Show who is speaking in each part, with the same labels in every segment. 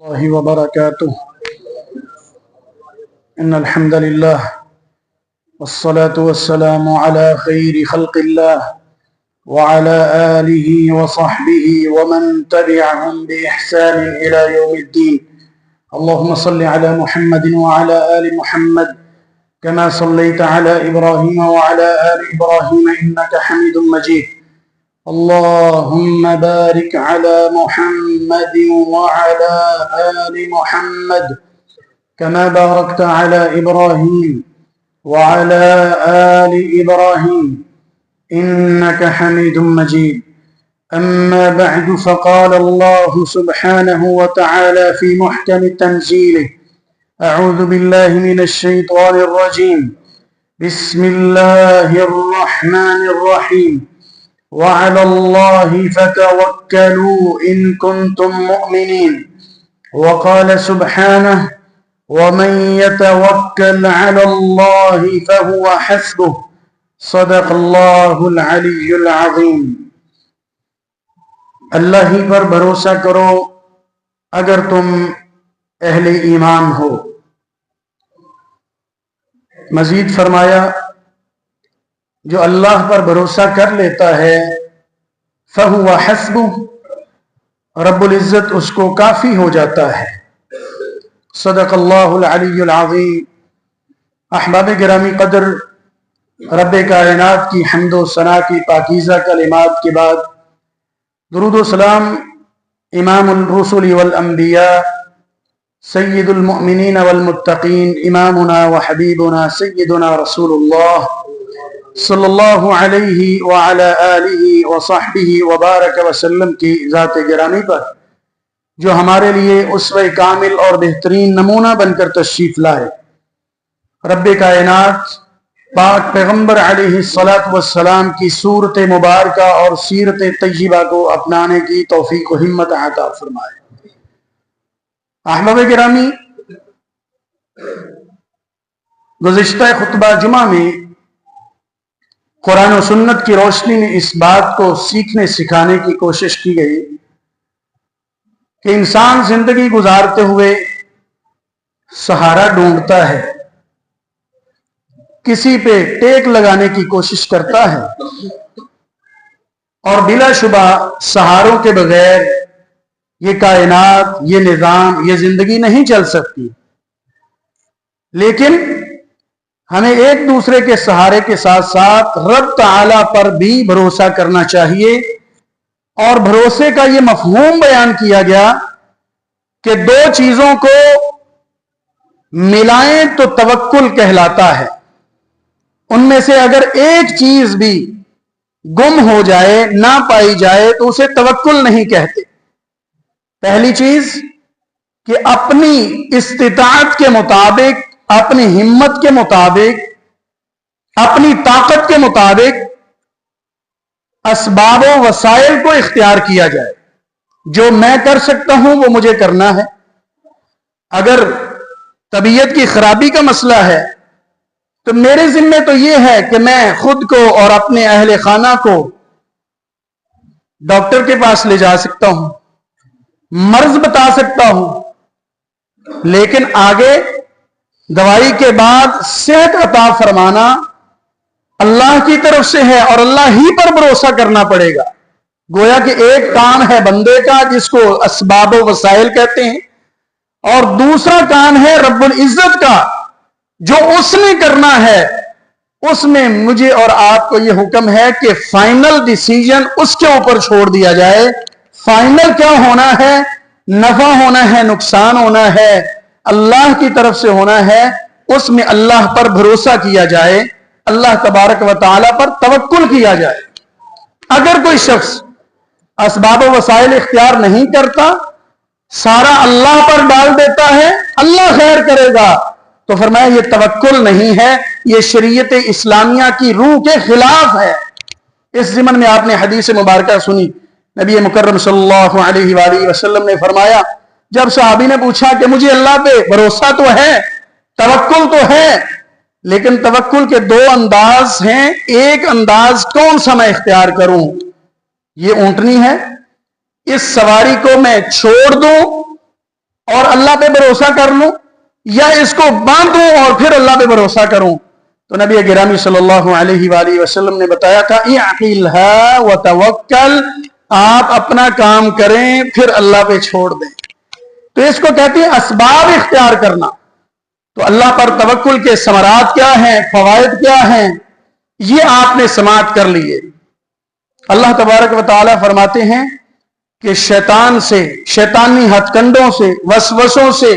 Speaker 1: الله وبركاته. إن الحمد لله والصلاة والسلام على خير خلق الله وعلى آله وصحبه ومن تبعهم بإحسان إلى يوم الدين. اللهم صل على محمد وعلى آل محمد كما صليت على إبراهيم وعلى آل إبراهيم إنك حميد مجيد. اللهم بارك على محمد وعلى آل محمد كما باركت على إبراهيم وعلى آل إبراهيم إنك حميد مجيد. أما بعد، فقال الله سبحانه وتعالى في محكم تنزيله: أعوذ بالله من الشيطان الرجيم. بسم الله الرحمن الرحيم. وعلى الله فتوكلوا إن كنتم مؤمنين. وقال سبحانه: ومن يتوكل على الله فهو حسبه. صدق اللہ العلی العظیم. اللہ ہی پر بھروسہ کرو اگر تم اہل ایمان ہو. مزید فرمایا: جو اللہ پر بھروسہ کر لیتا ہے فَهُوَ حَسْبُهُ، رب العزت اس کو کافی ہو جاتا ہے. صدق اللہ العلی العظیم. احباب گرامی قدر، رب کائنات کی حمد و ثنا کی پاکیزہ کلمات کے بعد درود و سلام امام الرسل والانبیاء سید المؤمنین والمتقین امامنا وحبیبنا سیدنا رسول اللہ صلی اللہ علیہ وعلی آلہ وصحبہ وبارک وسلم کی ذات گرامی پر، جو ہمارے لیے اسوہ کامل اور بہترین نمونہ بن کر تشریف لائے. رب کائنات پاک پیغمبر علیہ السلام کی صورت مبارکہ اور سیرت طیبہ کو اپنانے کی توفیق و ہمت عطا فرمائے. احباب گرامی، گزشتہ خطبہ جمعہ میں قرآن و سنت کی روشنی میں اس بات کو سیکھنے سکھانے کی کوشش کی گئی کہ انسان زندگی گزارتے ہوئے سہارا ڈھونڈتا ہے، کسی پہ ٹیک لگانے کی کوشش کرتا ہے، اور بلا شبہ سہاروں کے بغیر یہ کائنات، یہ نظام، یہ زندگی نہیں چل سکتی. لیکن ہمیں ایک دوسرے کے سہارے کے ساتھ ساتھ رب تعالی پر بھی بھروسہ کرنا چاہیے. اور بھروسے کا یہ مفہوم بیان کیا گیا کہ دو چیزوں کو ملائیں تو توکل کہلاتا ہے. ان میں سے اگر ایک چیز بھی گم ہو جائے، نہ پائی جائے، تو اسے توکل نہیں کہتے. پہلی چیز کہ اپنی استطاعت کے مطابق، اپنی ہمت کے مطابق، اپنی طاقت کے مطابق اسباب و وسائل کو اختیار کیا جائے. جو میں کر سکتا ہوں وہ مجھے کرنا ہے. اگر طبیعت کی خرابی کا مسئلہ ہے تو میرے ذمہ تو یہ ہے کہ میں خود کو اور اپنے اہل خانہ کو ڈاکٹر کے پاس لے جا سکتا ہوں، مرض بتا سکتا ہوں، لیکن آگے دوائی کے بعد صحت عطا فرمانا اللہ کی طرف سے ہے اور اللہ ہی پر بھروسہ کرنا پڑے گا. گویا کہ ایک کام ہے بندے کا جس کو اسباب و وسائل کہتے ہیں، اور دوسرا کام ہے رب العزت کا جو اس نے کرنا ہے. اس میں مجھے اور آپ کو یہ حکم ہے کہ فائنل ڈیسیجن اس کے اوپر چھوڑ دیا جائے. فائنل کیا ہونا ہے، نفع ہونا ہے، نقصان ہونا ہے، اللہ کی طرف سے ہونا ہے. اس میں اللہ پر بھروسہ کیا جائے، اللہ تبارک و تعالی پر توکل کیا جائے. اگر کوئی شخص اسباب و وسائل اختیار نہیں کرتا، سارا اللہ پر ڈال دیتا ہے، اللہ خیر کرے گا، تو فرمایا یہ توکل نہیں ہے، یہ شریعت اسلامیہ کی روح کے خلاف ہے. اس ضمن میں آپ نے حدیث مبارکہ سنی. نبی مکرم صلی اللہ علیہ وآلہ وسلم نے فرمایا، جب صحابی نے پوچھا کہ مجھے اللہ پہ بھروسہ تو ہے، توکل تو ہے، لیکن توکل کے دو انداز ہیں، ایک انداز کون سا میں اختیار کروں؟ یہ اونٹنی ہے، اس سواری کو میں چھوڑ دوں اور اللہ پہ بھروسہ کر لوں یا اس کو باندھوں اور پھر اللہ پہ بھروسہ کروں؟ تو نبی گرامی صلی اللہ علیہ وآلہ وسلم نے بتایا تھا اعقلھا وتوکل، آپ اپنا کام کریں پھر اللہ پہ چھوڑ دیں۔ تو اس کو کہتے ہیں اسباب اختیار کرنا۔ تو اللہ پر توکل کے ثمرات کیا ہیں، فوائد کیا ہیں، یہ آپ نے سماعت کر لیے۔ اللہ تبارک و تعالی فرماتے ہیں کہ شیطان سے، شیطانی ہتھ کنڈوں سے، وسوسوں سے،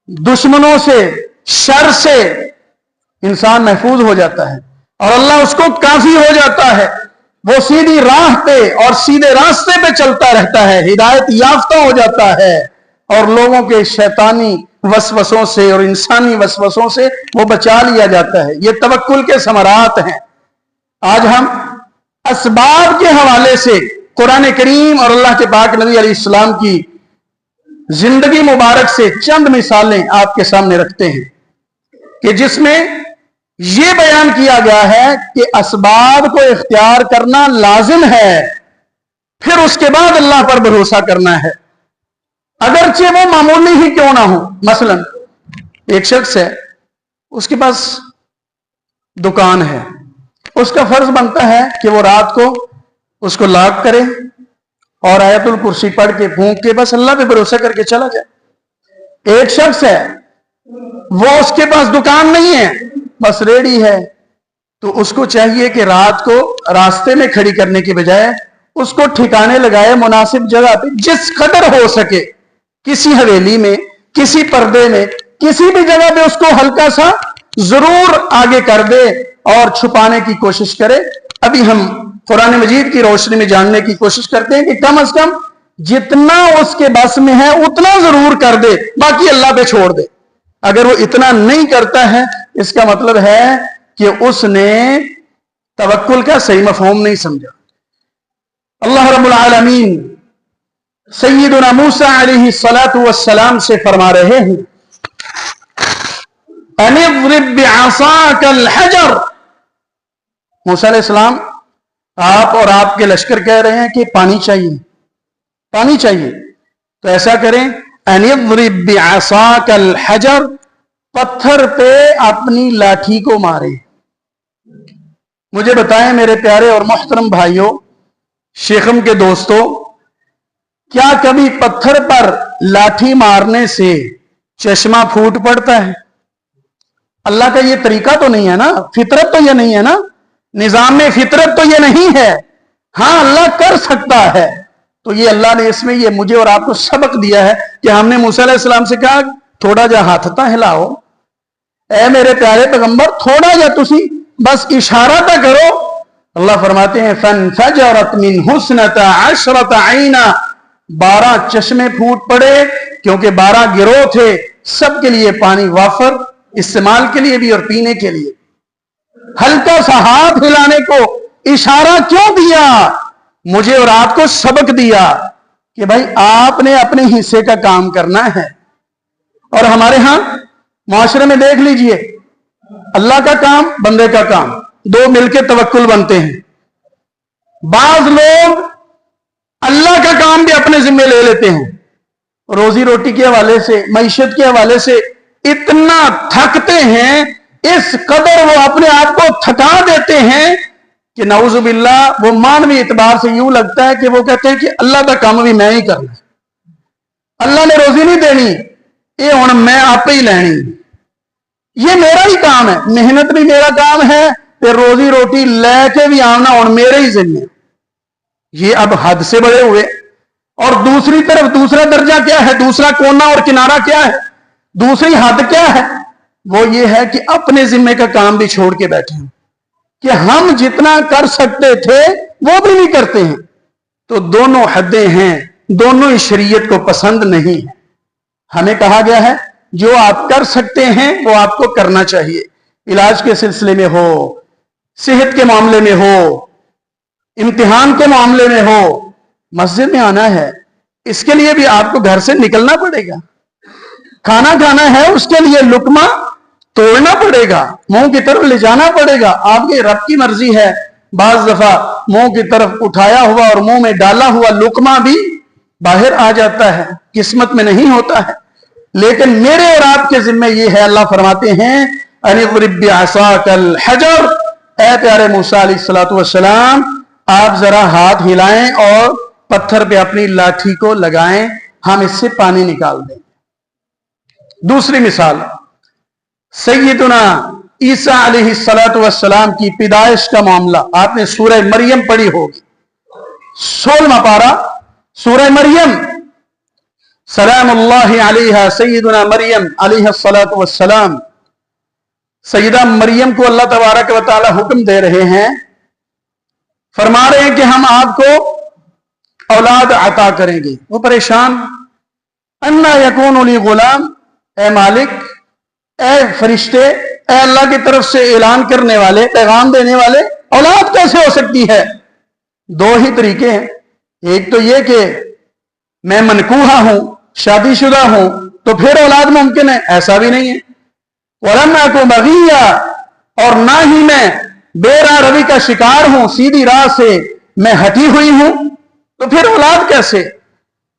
Speaker 1: دشمنوں سے، شر سے انسان محفوظ ہو جاتا ہے اور اللہ اس کو کافی ہو جاتا ہے۔ وہ سیدھی راہ پہ اور سیدھے راستے پہ چلتا رہتا ہے، ہدایت یافتہ ہو جاتا ہے اور لوگوں کے شیطانی وسوسوں سے اور انسانی وسوسوں سے وہ بچا لیا جاتا ہے۔ یہ توکل کے ثمرات ہیں۔ آج ہم اسباب کے حوالے سے قرآن کریم اور اللہ کے پاک نبی علیہ السلام کی زندگی مبارک سے چند مثالیں آپ کے سامنے رکھتے ہیں کہ جس میں یہ بیان کیا گیا ہے کہ اسباب کو اختیار کرنا لازم ہے، پھر اس کے بعد اللہ پر بھروسہ کرنا ہے، اگرچہ وہ معمولی ہی کیوں نہ ہو۔ مثلا ایک شخص ہے، اس کے پاس دکان ہے، اس کا فرض بنتا ہے کہ وہ رات کو اس کو لاک کرے اور آیت الکرسی پڑھ کے پھونک کے بس اللہ پہ بھروسہ کر کے چلا جائے۔ ایک شخص ہے، وہ اس کے پاس دکان نہیں ہے، بس ریڑھی ہے، تو اس کو چاہیے کہ رات کو راستے میں کھڑی کرنے کی بجائے اس کو ٹھکانے لگائے مناسب جگہ پہ، جس قدر ہو سکے، کسی حویلی میں، کسی پردے میں، کسی بھی جگہ پہ اس کو ہلکا سا ضرور آگے کر دے اور چھپانے کی کوشش کرے۔ ابھی ہم قرآن مجید کی روشنی میں جاننے کی کوشش کرتے ہیں کہ کم از کم جتنا اس کے بس میں ہے اتنا ضرور کر دے، باقی اللہ پہ چھوڑ دے۔ اگر وہ اتنا نہیں کرتا ہے، اس کا مطلب ہے کہ اس نے توکل کا صحیح مفہوم نہیں سمجھا۔ اللہ رب العالمین سیدنا موسیٰ علیہ السلام سے فرما رہے ہیں ان اضرب بعصاک الحجر۔ موسیٰ علیہ السلام، آپ اور آپ کے لشکر کہہ رہے ہیں کہ پانی چاہیے، پانی چاہیے، تو ایسا کریں ان اضرب بعصاک الحجر، پتھر پہ اپنی لاٹھی کو مارے۔ مجھے بتائیں میرے پیارے اور محترم بھائیوں، شیخم کے دوستوں، کیا کبھی پتھر پر لاٹھی مارنے سے چشمہ پھوٹ پڑتا ہے؟ اللہ کا یہ طریقہ تو نہیں ہے نا، فطرت تو یہ نہیں ہے نا، نظام میں فطرت تو یہ نہیں ہے۔ ہاں اللہ کر سکتا ہے، تو یہ اللہ نے اس میں یہ مجھے اور آپ کو سبق دیا ہے کہ ہم نے موسیٰ علیہ السلام سے کہا تھوڑا جا ہاتھ تا ہلاؤ، اے میرے پیارے پیغمبر تھوڑا جا تسی بس اشارہ تا کرو۔ اللہ فرماتے ہیں فَانْفَجَرَتْ مِنْ حُسْنَةَ عَشْرَةَ عَيْنًا، 12 چشمے پھوٹ پڑے، کیونکہ 12 گروہ تھے، سب کے لیے پانی وافر، استعمال کے لیے بھی اور پینے کے لیے۔ ہلکا سا ہاتھ ہلانے کو اشارہ کیوں دیا؟ مجھے اور آپ کو سبق دیا کہ بھائی آپ نے اپنے حصے کا کام کرنا ہے۔ اور ہمارے ہاں معاشرے میں دیکھ لیجئے، اللہ کا کام، بندے کا کام، دو مل کے توکل بنتے ہیں۔ بعض لوگ اللہ کا کام بھی اپنے ذمہ لے لیتے ہیں، روزی روٹی کے حوالے سے، معیشت کے حوالے سے اتنا تھکتے ہیں، اس قدر وہ اپنے آپ کو تھکا دیتے ہیں کہ نعوذ باللہ وہ مانوی اعتبار سے یوں لگتا ہے کہ وہ کہتے ہیں کہ اللہ کا کام بھی میں ہی کرنا، اللہ نے روزی نہیں دینی، یہ ہوں میں آپ ہی لینی، یہ میرا ہی کام ہے، محنت بھی میرا کام ہے، پھر روزی روٹی لے کے بھی آنا اور میرے ہی ذمہ۔ یہ اب حد سے بڑے ہوئے۔ اور دوسری طرف دوسرا درجہ کیا ہے، دوسرا کونا اور کنارہ کیا ہے، دوسری حد کیا ہے؟ وہ یہ ہے کہ اپنے ذمے کا کام بھی چھوڑ کے بیٹھے ہیں کہ ہم جتنا کر سکتے تھے وہ بھی نہیں کرتے ہیں۔ تو دونوں حدیں ہیں، دونوں ہی شریعت کو پسند نہیں ہے۔ ہمیں کہا گیا ہے جو آپ کر سکتے ہیں وہ آپ کو کرنا چاہیے، علاج کے سلسلے میں ہو، صحت کے معاملے میں ہو، امتحان کے معاملے میں ہو، مسجد میں آنا ہے، اس کے لیے بھی آپ کو گھر سے نکلنا پڑے گا، کھانا کھانا ہے اس کے لیے لقمہ توڑنا پڑے گا، منہ کی طرف لے جانا پڑے گا۔ آپ کے رب کی مرضی ہے، بعض دفعہ منہ کی طرف اٹھایا ہوا اور منہ میں ڈالا ہوا لقمہ بھی باہر آ جاتا ہے، قسمت میں نہیں ہوتا ہے۔ लेकिन मेरे और आपके जिम्मे ये है, अल्लाह फरमाते हैं अनिद्रिब बिअसाकल हजर, ऐ प्यारे मूसा अलैहिस्सलातु वस्सलाम आप जरा हाथ हिलाएं और पत्थर पे अपनी लाठी को लगाएं, हम इससे पानी निकाल देंगे। दूसरी मिसाल, सैयदुना ईसा अलैहिस्सलातु वस्सलाम की पैदाइश का मामला आपने सूरह मरियम पढ़ी होगी, 16वां पारा सूरह मरियम। सलामुल्लाहि अलैहा सैयदुना मरियम अलैहिस्सलातु वस्सलाम, सैयदा मरियम को अल्लाह तबारक व तआला हुक्म दे रहे हैं, फरमा रहे हैं कि हम आपको औलाद अता करेंगे। वो परेशान, अन्ना यकूनु ली गुलाम, ए मालिक, ए फरिश्ते, ए अल्लाह की तरफ से ऐलान करने वाले, पैगाम देने वाले, औलाद कैसे हो सकती है? दो ही तरीके हैं, एक तो ये कि मैं मनकूहा हूं, शादीशुदा हूं, तो फिर औलाद मुमकिन है, ऐसा भी नहीं है। वलम्मा को बगिया, और ना ही मैं बेराह रवि का शिकार हूं, सीधी राह से मैं हटी हुई हूं, तो फिर औलाद कैसे?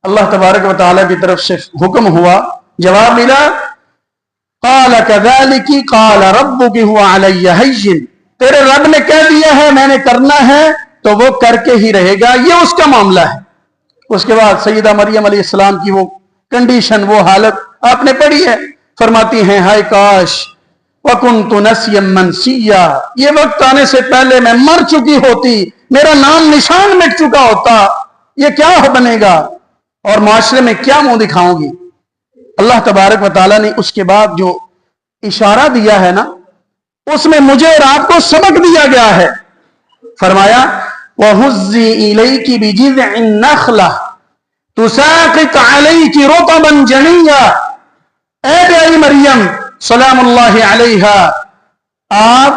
Speaker 1: अल्लाह तबारक व तआला की तरफ से हुक्म हुआ, जवाब मिला, क़ाल कज़ालिकी क़ाल रब्बुकी हुवा अलैया हय्यिन, तेरे रब ने कह दिया है मैंने करना है तो वो करके ही रहेगा, ये उसका मामला है। उसके बाद सैयदा मरियम अलैहिस्सलाम की वो कंडीशन, वो हालत आपने पढ़ी है, फरमाती हैं हाय काश वकुन्तु नस्यम मनसिया, ये वक्त आने से पहले मैं मर चुकी होती, मेरा नाम निशान मिट चुका होता, ये क्या बनेगा और माशरे में क्या मुंह दिखाऊंगी। अल्लाह तबारक व तआला ने उसके बाद जो इशारा दिया है ना, उसमें मुझे और आपको सबक दिया गया है। फरमाया वहुज़्ज़ी इलैकी बिजिज़्इन नख़ला तुसाक़ित अलैकी रुतबन जनिया, ऐ प्यारी मरियम सलामुल्लाहि अलैहा, आप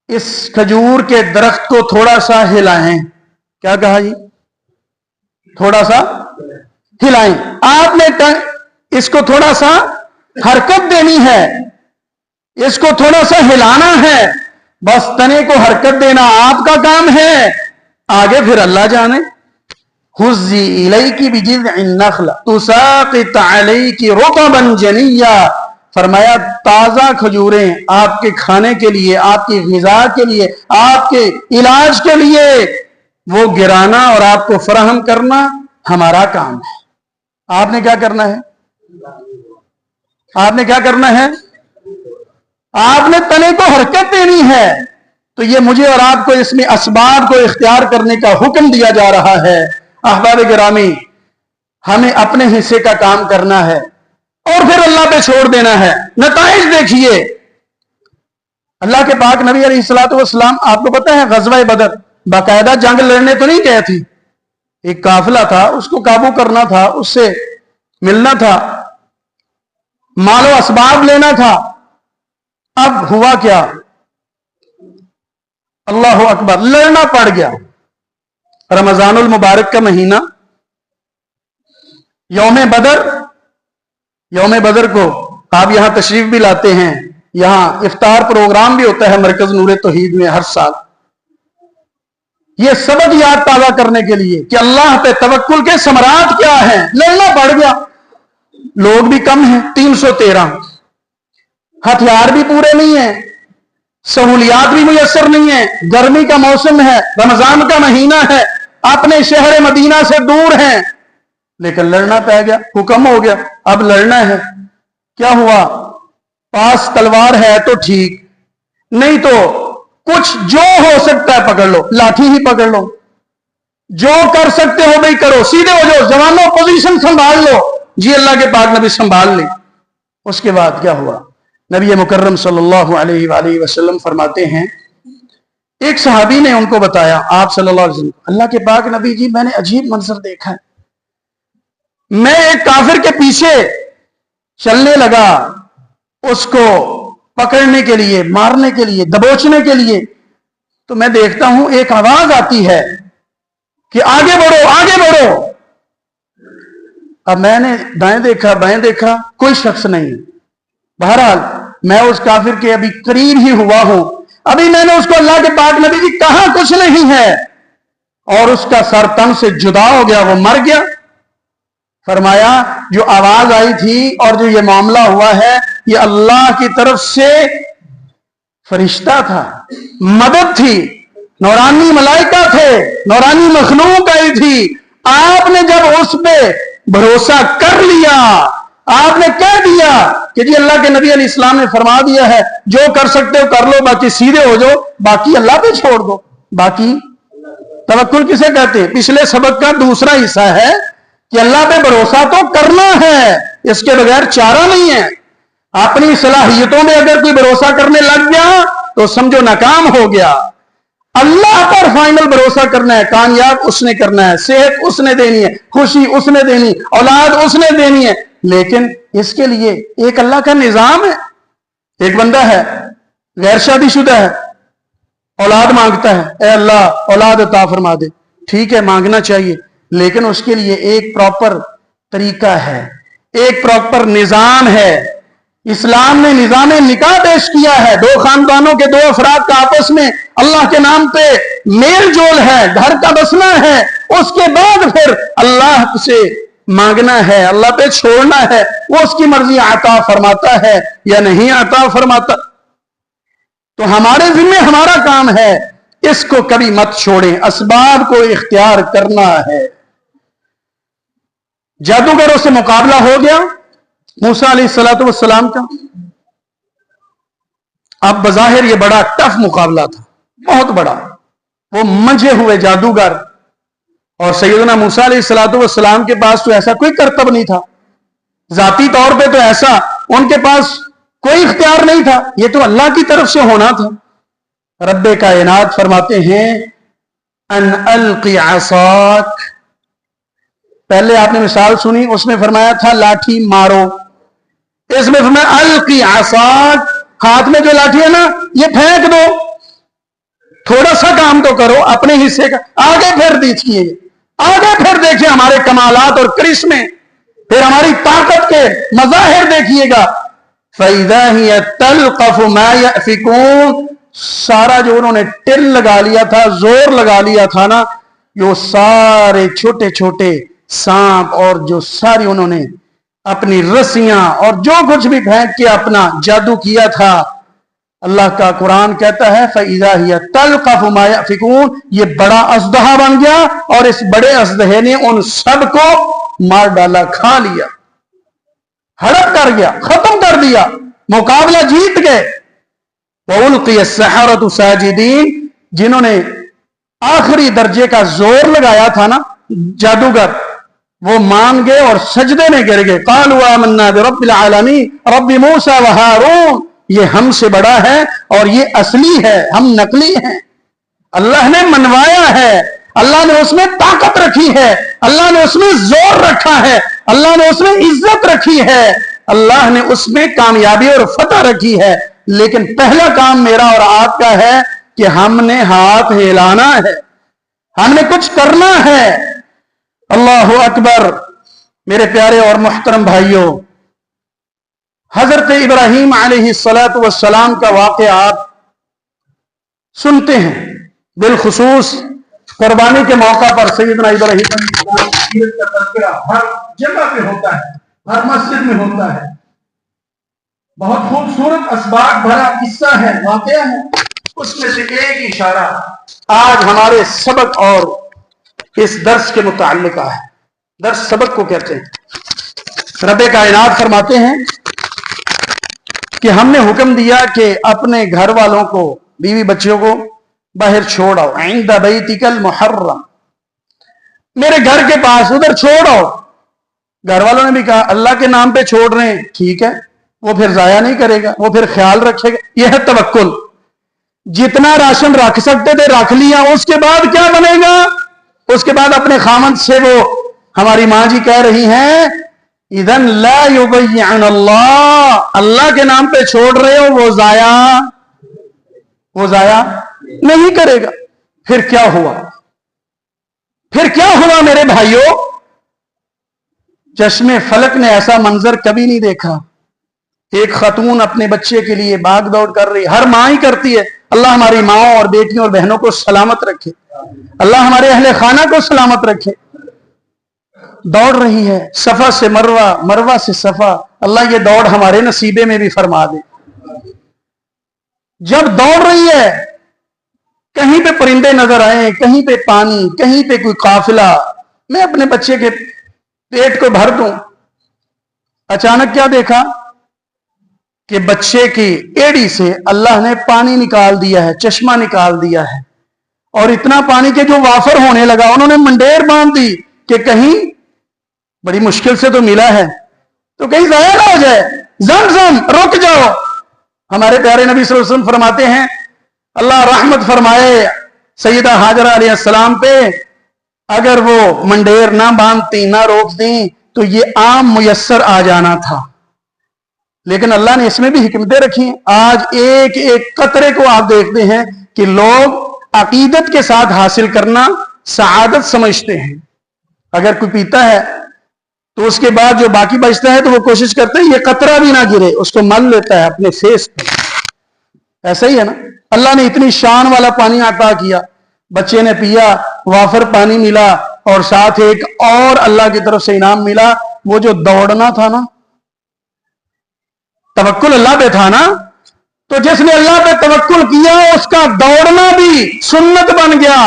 Speaker 1: इस खजूर के दरख्त को थोड़ा सा हिलाएं। क्या कहा जी? थोड़ा सा हिलाएं। आपने इसको थोड़ा सा हरकत देनी है, इसको थोड़ा सा हिलाना है, बस तने को हरकत देना आपका काम है, आगे फिर अल्लाह जाने। हुज़्ज़ी इलैकी बिजिज़्इन नख़ला तुसाक़ित अलैकी रुतबन जनिया, फरमाया ताजा खजूरें आपके खाने के लिए, आपकी ग़िज़ा के लिए, आपके इलाज के लिए वो गिराना और आपको फराहम करना हमारा काम है। आपने क्या करना है? आपने क्या करना है? आपने तने को हरकत देनी है। तो ये मुझे और आपको इसमें असबाब को इख्तियार करने का हुक्म दिया जा रहा है। अहबाब गिरामी, हमें अपने हिस्से का काम करना है और फिर अल्लाह पे छोड़ देना है। नताइज देखिए, अल्लाह के पाक नबी अलैहिस्सलातु वस्सलाम, आपको पता है ग़ज़वा बदर बाकायदा जंग लड़ने तो नहीं गए थे, एक काफिला था, उसको काबू करना था, उससे मिलना था, मालो असबाब लेना था। अब हुआ क्या? अल्लाह अकबर, लड़ना पड़ गया। रमजानुल मुबारक का महीना, यौम बदर को आप यहां तशरीफ भी लाते हैं, यहां इफ्तार प्रोग्राम भी होता है मरकज नूर तौहीद में हर साल। ये सबक याद ताजा करने के लिए कि अल्लाह पे तवक्कुल के समरात क्या है। लड़ना पड़ गया, लोग भी कम हैं, 313, हथियार भी पूरे नहीं है, सहूलियात भी मुयस्सर नहीं है, गर्मी का मौसम है, रमजान का महीना है, अपने शहर मदीना से दूर हैं, लेकिन लड़ना पड़ गया, हुक्म हो गया अब लड़ना है। क्या हुआ? पास तलवार है तो ठीक, नहीं तो कुछ जो हो सकता है पकड़ लो, लाठी ही पकड़ लो, जो कर सकते हो भाई करो, सीधे हो जाओ, जवानों पोजीशन संभाल लो जी। अल्लाह के पाक नबी संभाल ले। उसके बाद क्या हुआ? नबी मुकर्रम सल्लल्लाहु अलैहि वसल्लम फरमाते हैं, एक सहाबी ने उनको बताया, आप सल्लल्लाहु अलैहि वसल्लम, अल्लाह के पाक नबी जी मैंने अजीब मंजर देखा है, मैं एक काफिर के पीछे चलने लगा, उसको पकड़ने के लिए, मारने के लिए, दबोचने के लिए, तो मैं देखता हूं एक आवाज आती है कि आगे बढ़ो, आगे बढ़ो। अब मैंने दाएं देखा, बाएं देखा, कोई शख्स नहीं। बहरहाल मैं उस काफिर के अभी करीब ही हुआ हूं, अभी मैंने उसको अल्लाह के पाक नबी जी कहा कुछ नहीं है, और उसका सर तन से जुदा हो गया, वो मर गया। फरमाया जो आवाज आई थी और जो ये मामला हुआ है ये अल्लाह की तरफ से फरिश्ता था, मदद थी, नौरानी मलाइका थे, नौरानी मखलूक आई थी। आपने जब उस पे भरोसा कर लिया, आपने कह दिया कि जी अल्लाह के नबी अलैहिस्सलाम ने फरमा दिया है जो कर सकते हो कर लो, बाकी सीधे हो जाओ, बाकी अल्लाह पे छोड़ दो। बाकी तवक्कुल किसे कहते हैं? पिछले सबक का दूसरा हिस्सा है कि अल्लाह पे भरोसा तो करना है, इसके बगैर चारा नहीं है। अपनी सलाहियतों में अगर कोई भरोसा करने लग गया तो समझो नाकाम हो गया। अल्लाह पर फाइनल भरोसा करना है, कामयाब उसने करना है, सेहत उसने देनी है, खुशी उसने देनी, औलाद उसने देनी है। लेकिन इसके लिए एक अल्लाह का निजाम है। एक बंदा है गैर शादीशुदा है, औलाद मांगता है, ए अल्लाह औलाद अता फरमा दे। ठीक है, मांगना चाहिए, लेकिन उसके लिए एक प्रॉपर तरीका है, एक प्रॉपर निजाम है। इस्लाम ने निजाम निकाह पेश किया है। दो खानदानों के दो अफराद का आपस में अल्लाह के नाम पे मेल जोल है, घर का बसना है, उसके बाद फिर अल्लाह से मांगना है, अल्लाह पे छोड़ना है। वो उसकी मर्जी अता फरमाता है या नहीं अता फरमाता। तो हमारे जिम्मे हमारा काम है, इसको कभी मत छोड़ें, असबाब को इख्तियार करना है। जादूगरों से मुकाबला हो गया मूसा अलैहिस्सलातु वस्सलाम का। अब बज़ाहिर ये बड़ा टफ मुकाबला था, बहुत बड़ा। वो मंझे हुए जादूगर और सैयदना मूसा अलैहिस्सलातु वस्सलाम के पास तो ऐसा कोई करतब नहीं था, जाती तौर पे तो ऐसा उनके पास कोई इख्तियार नहीं था, ये तो अल्लाह की तरफ से होना था। रब्बे कायनात फरमाते हैं अन अलक़ी असाक। पहले आपने मिसाल सुनी, उसमें फरमाया था लाठी मारो, इसमें फरमाया अलक़ी असाक, हाथ में जो लाठी है ना ये फेंक दो, थोड़ा सा काम तो करो अपने हिस्से का, आगे फिर दीजिए, आगे फिर देखिए हमारे कमालात और करिश्मे, फिर हमारी ताकत के मज़ाहिर देखिएगा। फ़इज़ा हिय तल्क़फ़ु मा यअफ़िकून, सारा जो उन्होंने टिल लगा लिया था, जोर लगा लिया था ना, जो सारे छोटे छोटे सांप और जो सारी उन्होंने अपनी रस्सियां और जो कुछ भी फेंक के अपना जादू किया था, अल्लाह का कुरान कहता है फ़इज़ा हिय तल्क़फ़ु मा यअफ़िकून, ये बड़ा अज़दहा बन गया और इस बड़े अज़दहे ने उन सबको मार डाला, खा लिया, हड़प कर गया, खत्म कर दिया, मुकाबला जीत गए। वउल्क़िय अस्सहरतु साजिदीन, जिन्होंने आखिरी दर्जे का जोर लगाया था ना जादूगर, वो मान गए और सजदे में गिर गए। क़ालू आमन्ना बिरब्बिल आलमीन रब्बि मूसा व हारून, ये हमसे बड़ा है और ये असली है, हम नकली हैं। अल्लाह ने मनवाया है, अल्लाह ने उसमें ताकत रखी है, अल्लाह ने उसमें जोर रखा है, अल्लाह ने उसमें इज्जत रखी है, अल्लाह ने उसमें कामयाबी और फतह रखी है। लेकिन पहला काम मेरा और आपका है कि हमने हाथ हिलाना है, हमने कुछ करना है। अल्लाहु अकबर। मेरे प्यारे और मुहतरम भाइयों, हजरत इब्राहीम अलैहिस्सलातु वस्सलाम का वाक़या आप सुनते हैं, बिलखुसूस कुर्बानी के मौका पर सैयदना इब्राहीम का तज़किरा हर जगह पे होता है, हर मस्जिद में होता है। बहुत खूबसूरत असबाब भरा किस्सा है, वाक़या है। उसमें से एक इशारा आज हमारे सबक और इस दर्स के मुताल्लिक है। दर्स सबक को कहते हैं। रब्बे कायनात फरमाते हैं कि हमने हुक्म दिया कि अपने घर वालों को, बीवी बच्चियों को बाहर छोड़ आओ, इंदा बैतिकल मुहर्रम, मेरे घर के पास उधर छोड़ आओ। घर वालों ने भी कहा अल्लाह के नाम पे छोड़ रहे हैं, ठीक है, वो फिर जाया नहीं करेगा, वो फिर ख्याल रखेगा। यह है तवक्कुल। जितना राशन रख सकते थे रख लिया, उसके बाद क्या बनेगा? उसके बाद अपने खामद से वो हमारी माँ जी कह रही हैं इदन ला युबय्यन अल्लाह, अल्लाह के नाम पे छोड़ रहे हो, वो जाया नहीं करेगा। फिर क्या हुआ? फिर क्या हुआ मेरे भाइयों? चश्मे फलक ने ऐसा मंजर कभी नहीं देखा। एक खातून अपने बच्चे के लिए भाग दौड़ कर रही, हर माँ ही करती है। अल्लाह हमारी माओ और बेटियों और बहनों को सलामत रखे, अल्लाह हमारे अहले खाना को सलामत रखे। दौड़ रही है, सफा से मरवा, मरवा से सफा। अल्लाह ये दौड़ हमारे नसीबे में भी फरमा दे। जब दौड़ रही है, कहीं पे परिंदे नजर आए, कहीं पे पानी, कहीं पे कोई काफिला, मैं अपने बच्चे के पेट को भर दूं। अचानक क्या देखा कि बच्चे की एड़ी से अल्लाह ने पानी निकाल दिया है, चश्मा निकाल दिया है, और इतना पानी के जो वाफर होने लगा। उन्होंने मंडेर बांध दी कि कहीं बड़ी मुश्किल से तो मिला है, तो कहीं जाया ना हो जाए। ज़म-ज़म रुक जाओ। हमारे प्यारे नबी सल्लल्लाहु अलैहि वसल्लम फरमाते हैं, अल्लाह रहमत फरमाए सैयदा हाजरा अलैहिस्सलाम पे, अगर वो मंडेर ना बांधती, ना रोकती, तो ये आम मुयस्सर आ जाना था। लेकिन अल्लाह ने इसमें भी हिकमतें रखी हैं। आज एक एक कतरे को आप देखते हैं कि लोग अकीदत के साथ हासिल करना सआदत समझते हैं। अगर कोई पीता है तो उसके बाद जो बाकी बचता है तो वो कोशिश करते हैं ये कतरा भी ना गिरे, उसको मल लेता है अपने फेस पे। ऐसा ही है ना, अल्लाह ने इतनी शान वाला पानी अता किया, बच्चे ने पिया, वाफर पानी मिला, और साथ एक और अल्लाह की तरफ से इनाम मिला, वो जो दौड़ना था ना, तवक्कुल अल्लाह पे था ना, तो जिसने अल्लाह पे तवक्कुल किया उसका दौड़ना भी सुन्नत बन गया।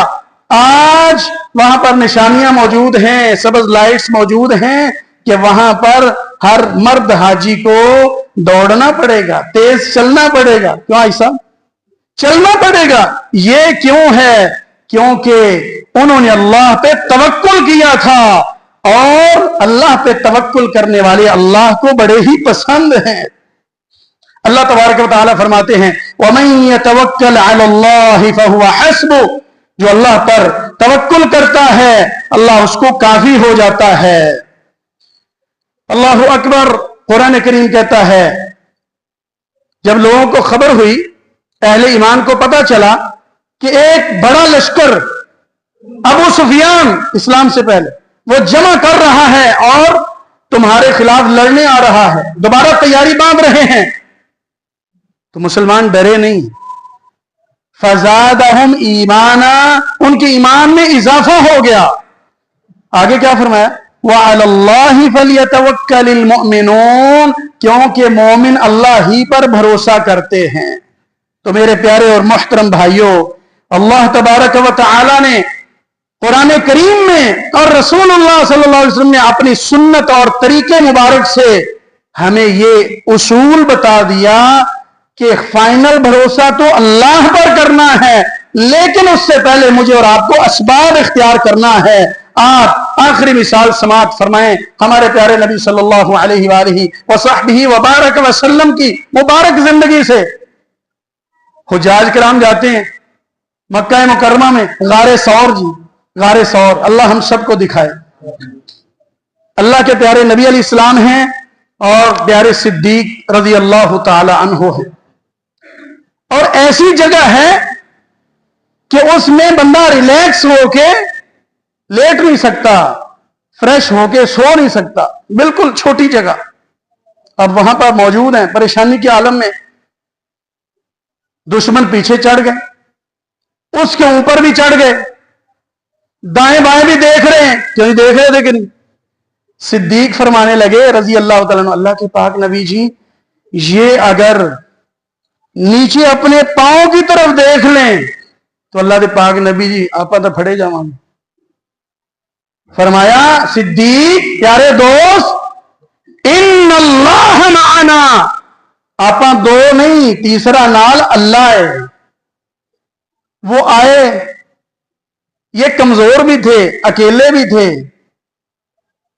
Speaker 1: आज वहां पर निशानियां मौजूद हैं, सब्ज लाइट्स मौजूद हैं कि वहां पर हर मर्द हाजी को दौड़ना पड़ेगा, तेज चलना पड़ेगा। क्यों ऐसा चलना पड़ेगा? ये क्यों है? क्योंकि उन्होंने अल्लाह पे तवक्कुल किया था, और अल्लाह पे तवक्कुल करने वाले अल्लाह को बड़े ही पसंद हैं। अल्लाह तबारक व तआला फरमाते हैं, वमन यतवक्कल अलल्लाहि फहुवा हस्बुह, जो अल्लाह पर तवक्कुल करता है अल्लाह उसको काफी हो जाता है। अल्लाहु अकबर। कुरान करीम कहता है, जब लोगों को खबर हुई, अहले ईमान को पता चला कि एक बड़ा लश्कर अबू सुफियान इस्लाम से पहले वो जमा कर रहा है और तुम्हारे खिलाफ लड़ने आ रहा है, दोबारा तैयारी बांध रहे हैं, तो मुसलमान डरे नहीं। फज़ादहुम ईमाना, उनके ईमान में इजाफा हो गया। आगे क्या फरमाया? व अलल्लाहि फलियतवक्कलिल मुमिनून, क्योंकि मोमिन अल्लाह ही पर भरोसा करते हैं। तो मेरे प्यारे और मुहतरम भाइयों, अल्लाह तबारक व तआला ने कुरान करीम में और रसूलुल्लाह सल्लल्लाहु अलैहि वसल्लम ने अपनी सुन्नत और तरीके मुबारक से हमें ये उसूल बता दिया कि फाइनल भरोसा तो अल्लाह पर करना है, लेकिन उससे पहले मुझे और आपको असबाब इख्तियार करना है। आप आखिरी मिसाल समाअत फरमाएं हमारे प्यारे नबी सल्लल्लाहु अलैहि वसहबिही वबारक वसल्लम की मुबारक जिंदगी से। हुज्जाज किराम जाते हैं मक्का मुकर्रमा में, गारे सौर जी, गारे सौर, अल्लाह हम सबको दिखाए। अल्लाह के प्यारे नबी अलैहि सलाम हैं और प्यारे सिद्दीक रज़ी अल्लाह ताला अन्हु हैं, और ऐसी जगह है कि उसमें बंदा रिलैक्स होके लेट नहीं सकता, फ्रेश होके सो नहीं सकता, बिल्कुल छोटी जगह। अब वहां पर मौजूद हैं, परेशानी के आलम में, दुश्मन पीछे चढ़ गए, उसके ऊपर भी चढ़ गए, दाएं बाएं भी देख रहे हैं, क्यों देख रहे थे कि नहीं। सिद्दीक फरमाने लगे रजी अल्लाह तआला अन्हु, अल्लाह के पाक नबी जी, ये अगर नीचे अपने पांव की तरफ देख लें तो अल्लाह के पाक नबी जी आप तो फड़े जावांगे। फरमाया, सिद्दीक प्यारे दोस्त, इन्नल्लाह माना, आप दो नहीं, तीसरा नाल अल्लाह है। वो आए, ये कमजोर भी थे, अकेले भी थे,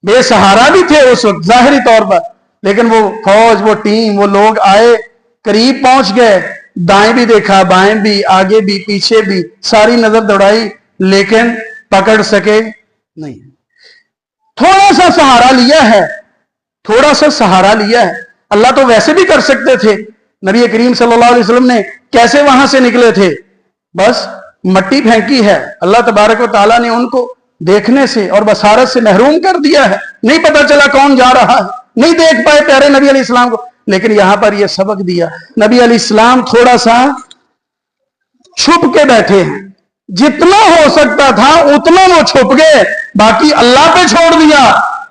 Speaker 1: बेसहारा भी थे उस वक्त जाहिरी तौर पर, लेकिन वो फौज, वो टीम, वो लोग आए, करीब पहुंच गए, दाएं भी देखा, बाएं भी, आगे भी, पीछे भी, सारी नजर दौड़ाई, लेकिन पकड़ सके नहीं। थोड़ा सा सहारा लिया है, थोड़ा सा सहारा लिया है। अल्लाह तो वैसे भी कर सकते थे, नबी करीम सल्लल्लाहु अलैहि वसल्लम ने कैसे वहां से निकले थे, बस मट्टी फेंकी है, अल्लाह तबारक व तआला ने उनको देखने से और बसारत से महरूम कर दिया है, नहीं पता चला कौन जा रहा है, नहीं देख पाए प्यारे नबी अलैहिस्सलाम को। लेकिन यहां पर यह सबक दिया, नबी अलैहिस्सलाम थोड़ा सा छुप के बैठे हैं, जितना हो सकता था उतना वो छुप गए, باقی اللہ پہ چھوڑ دیا,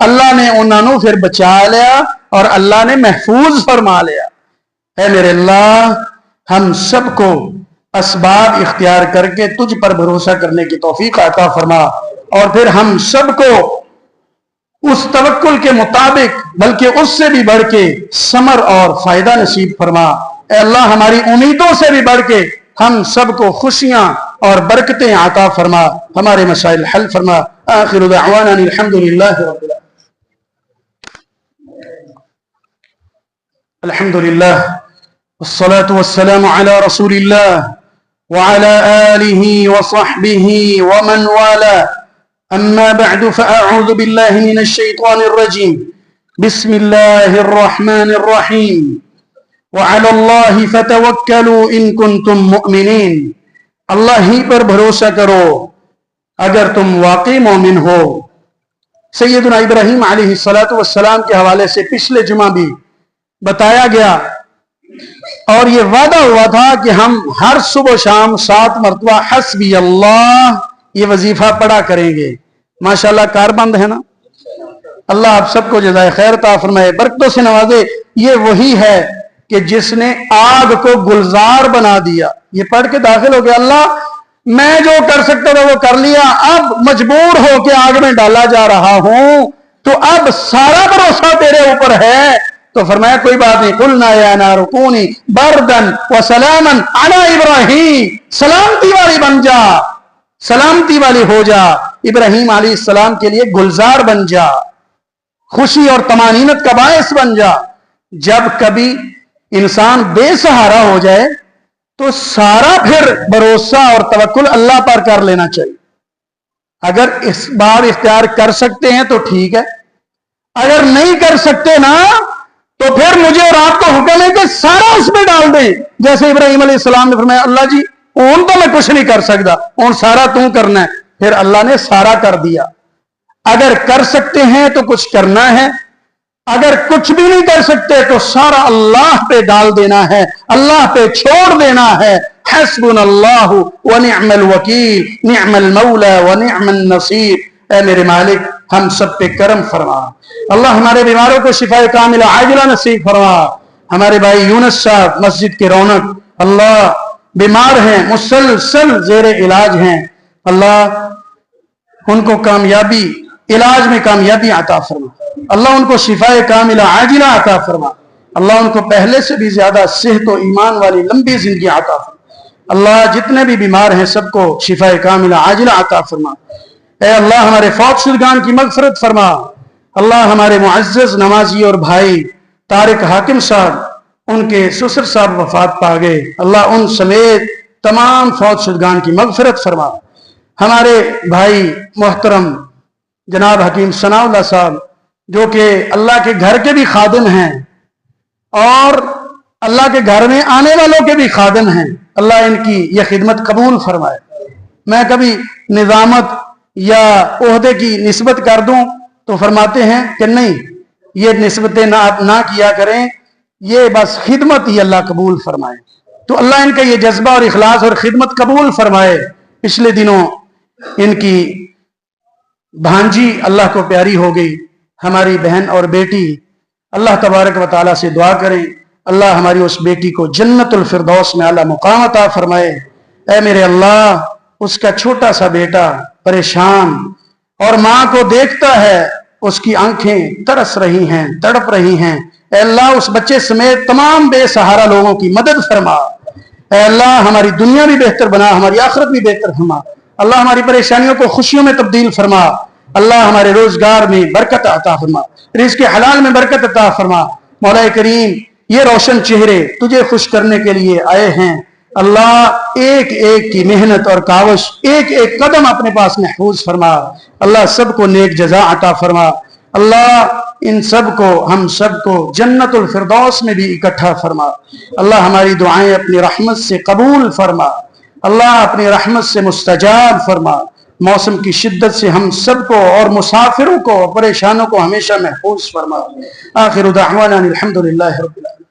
Speaker 1: اللہ نے انہوں پھر بچا لیا اور اللہ نے محفوظ فرما لیا. اے میرے اللہ, ہم سب کو اسباب اختیار کر کے تجھ پر بھروسہ کرنے کی توفیق عطا فرما, اور پھر ہم سب کو اس توکل کے مطابق بلکہ اس سے بھی بڑھ کے ثمر اور فائدہ نصیب فرما. اے اللہ, ہماری امیدوں سے بھی بڑھ کے ہم سب کو خوشیاں اور برکتیں عطا فرما, ہمارے مسائل حل فرما. آخر دعوانا الحمدللہ رب العالمین. الحمدللہ والصلاة والسلام على رسول الله وعلى آله وصحبه ومن والاه. أما بعد فأعوذ بالله من الشيطان الرجيم. بسم الله الرحمن الرحيم. وعلى الله فتوكلوا إن كنتم مؤمنين. اللہ ہی پر بھروسہ کرو اگر تم واقعی مومن ہو. سیدنا ابراہیم علیہ السلام کے حوالے سے پچھلے جمعہ بھی بتایا گیا, اور یہ وعدہ ہوا تھا کہ ہم ہر صبح و شام 7 مرتبہ حسبی اللہ یہ وظیفہ پڑھا کریں گے. ماشاءاللہ کار بند ہے نا. اللہ آپ سب کو جزائے خیر عطا فرمائے, برکتوں سے نوازے. یہ وہی ہے کہ جس نے آگ کو گلزار بنا دیا. یہ پڑھ کے داخل ہو گیا, اللہ میں جو کر سکتا تھا وہ کر لیا, اب مجبور ہو کے آگ میں ڈالا جا رہا ہوں, تو اب سارا بھروسہ تیرے اوپر ہے. تو فرمایا کوئی بات نہیں, قلنا یا نار کونی بردن وسلاما علی ابراہیم, سلامتی والی بن جا, سلامتی والی ہو جا, ابراہیم علیہ السلام کے لیے گلزار بن جا, خوشی اور طمانینت کا باعث بن جا. جب کبھی انسان بے سہارا ہو جائے تو سارا پھر بھروسہ اور توکل اللہ پر کر لینا چاہیے. اگر اس بار اختیار کر سکتے ہیں تو ٹھیک ہے, اگر نہیں کر سکتے نا تو پھر مجھے اور آپ کو حکم ہے کہ سارا اس میں ڈال دیں. جیسے ابراہیم علیہ السلام نے فرمایا اللہ جی اون تو میں کچھ نہیں کر سکتا, اون سارا تو کرنا ہے. پھر اللہ نے سارا کر دیا. اگر کر سکتے ہیں تو کچھ کرنا ہے, اگر کچھ بھی نہیں کر سکتے تو سارا اللہ پہ ڈال دینا ہے, اللہ پہ چھوڑ دینا ہے. حسبنا اللہ ونعم الوکیل نعم المولا ونعم النصیر. اے میرے مالک ہم سب پہ کرم فرما. اللہ ہمارے بیماروں کو شفاء کاملہ عاجلہ نصیب فرما. ہمارے بھائی یونس صاحب مسجد کے رونق, اللہ بیمار ہیں, مسلسل زیر علاج ہیں, اللہ ان کو کامیابی, علاج میں کامیابی عطا فرما. اللہ ان کو شفاء کاملہ عاجلہ عطا فرما. اللہ ان کو پہلے سے بھی زیادہ صحت و ایمان والی لمبی زندگی عطا فرما. اللہ جتنے بھی بیمار ہیں سب کو شفاء کاملہ عاجلہ عطا فرما. اے اللہ ہمارے فوت شدگان کی مغفرت فرما. اللہ ہمارے معزز نمازی اور بھائی طارق حاکم صاحب, ان کے سسر صاحب وفات پا گئے, اللہ ان سمیت تمام فوت شدگان کی مغفرت فرما. ہمارے بھائی محترم جناب حکیم ثناء اللہ صاحب جو کہ اللہ کے گھر کے بھی خادم ہیں اور اللہ کے گھر میں آنے والوں کے بھی خادم ہیں, اللہ ان کی یہ خدمت قبول فرمائے. میں کبھی نظامت یا عہدے کی نسبت کر دوں تو فرماتے ہیں کہ نہیں, یہ نسبتیں نہ کیا کریں, یہ بس خدمت ہی اللہ قبول فرمائے. تو اللہ ان کا یہ جذبہ اور اخلاص اور خدمت قبول فرمائے. پچھلے دنوں ان کی بھانجی اللہ کو پیاری ہو گئی, ہماری بہن اور بیٹی. اللہ تبارک و تعالیٰ سے دعا کریں اللہ ہماری اس بیٹی کو جنت الفردوس میں اعلیٰ مقام عطا فرمائے. اے میرے اللہ, اس کا چھوٹا سا بیٹا پریشان اور ماں کو دیکھتا ہے, اس کی آنکھیں ترس رہی ہیں, تڑپ رہی ہیں. اے اللہ اس بچے سمیت تمام بے سہارا لوگوں کی مدد فرما. اے اللہ ہماری دنیا بھی بہتر بنا, ہماری آخرت بھی بہتر فرما. اللہ ہماری پریشانیوں کو خوشیوں میں تبدیل فرما. اللہ ہمارے روزگار میں برکت عطا فرما, رزق حلال میں برکت عطا فرما. مولا کریم یہ روشن چہرے تجھے خوش کرنے کے لیے آئے ہیں. اللہ ایک ایک کی محنت اور کاوش, ایک ایک قدم اپنے پاس محفوظ فرما. اللہ سب کو نیک جزا عطا فرما. اللہ ان سب کو, ہم سب کو جنت الفردوس میں بھی اکٹھا فرما. اللہ ہماری دعائیں اپنی رحمت سے قبول فرما. اللہ اپنی رحمت سے مستجاب فرما. موسم کی شدت سے ہم سب کو اور مسافروں کو, پریشانوں کو ہمیشہ محفوظ فرما. آخر دعوانا الحمدللہ رب العالمین.